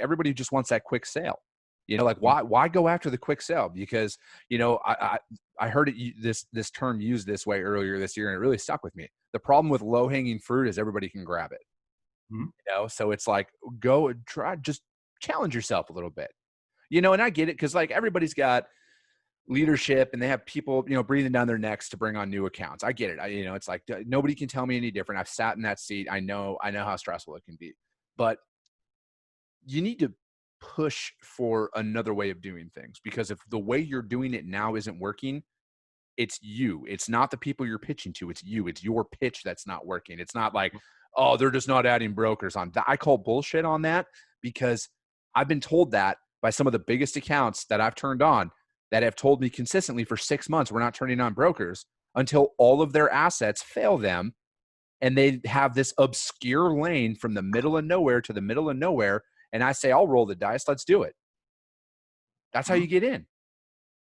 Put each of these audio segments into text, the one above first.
everybody just wants that quick sale. Like why go after the quick sale? Because, I heard this term used this way earlier this year, and it really stuck with me. The problem with low hanging fruit is everybody can grab it. So it's like, go try, just challenge yourself a little bit, and I get it. Cause like everybody's got leadership and they have people, breathing down their necks to bring on new accounts. I get it. It's like, nobody can tell me any different. I've sat in that seat. I know how stressful it can be, but you need to push for another way of doing things, because if the way you're doing it now isn't working, it's you. It's not the people you're pitching to. It's you. It's your pitch that's not working. It's not like, oh, they're just not adding brokers on. I call bullshit on that, because I've been told that by some of the biggest accounts that I've turned on, that have told me consistently for 6 months, we're not turning on brokers, until all of their assets fail them. And they have this obscure lane from the middle of nowhere to the middle of nowhere. And I say, I'll roll the dice. Let's do it. That's how you get in.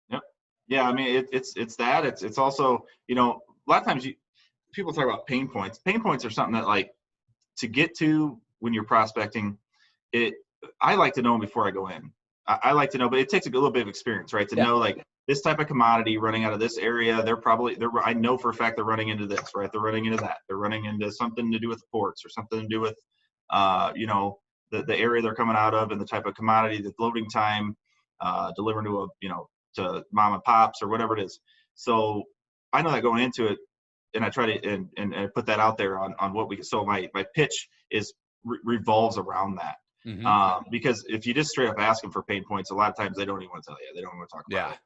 Yep. Yeah. I mean, it's that. It's also, a lot of times people talk about pain points. Pain points are something that, like, to get to when you're prospecting, I like to know them before I go in. I like to know, but it takes a little bit of experience, right? To know, like, this type of commodity running out of this area, I know for a fact they're running into this, right? They're running into that. They're running into something to do with ports, or something to do with, the area they're coming out of, and the type of commodity, the loading time, delivering to mom and pops or whatever it is. So I know that going into it, and I try to, and put that out there on what so my pitch revolves around that. Because if you just straight up ask them for pain points, a lot of times they don't even want to tell you. They don't want to talk about it.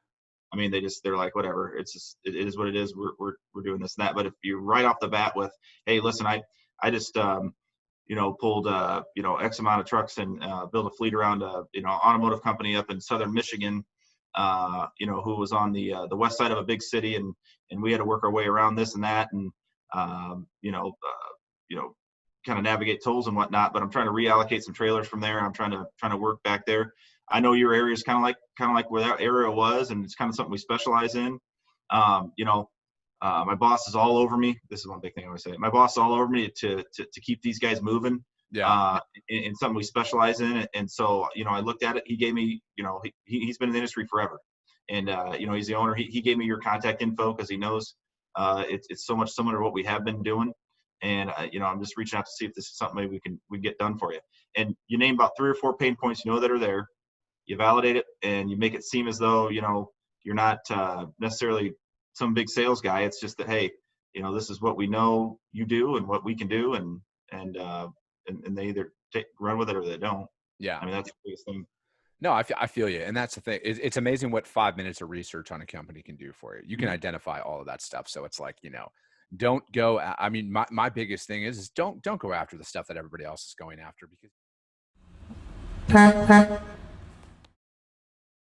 I mean, they're like, whatever. It's just, it is what it is. We're doing this and that. But if you right off the bat with, hey, listen, I just pulled X amount of trucks and built a fleet around automotive company up in southern Michigan, who was on the west side of a big city, and we had to work our way around this and that, and kind of navigate tolls and whatnot. But I'm trying to reallocate some trailers from there. I'm trying to work back there. I know your area is kind of like where that area was, and it's kind of something we specialize in. My boss is all over me. This is one big thing I always say. My boss is all over me to keep these guys moving. In something we specialize in. And so, I looked at it. He gave me, he's been in the industry forever, and he's the owner. He gave me your contact info, because he knows it's so much similar to what we have been doing. And I'm just reaching out to see if this is something maybe we can get done for you. And you name about 3 or 4 pain points that are there. You validate it, and you make it seem as though you're not necessarily some big sales guy. It's just that, hey, this is what we know you do and what we can do, and they either run with it or they don't. Yeah. I mean, that's the biggest thing. No, I feel you. And that's the thing. It's amazing what 5 minutes of research on a company can do for you. You can identify all of that stuff. So it's like, don't go. I mean, my biggest thing is don't go after the stuff that everybody else is going after, because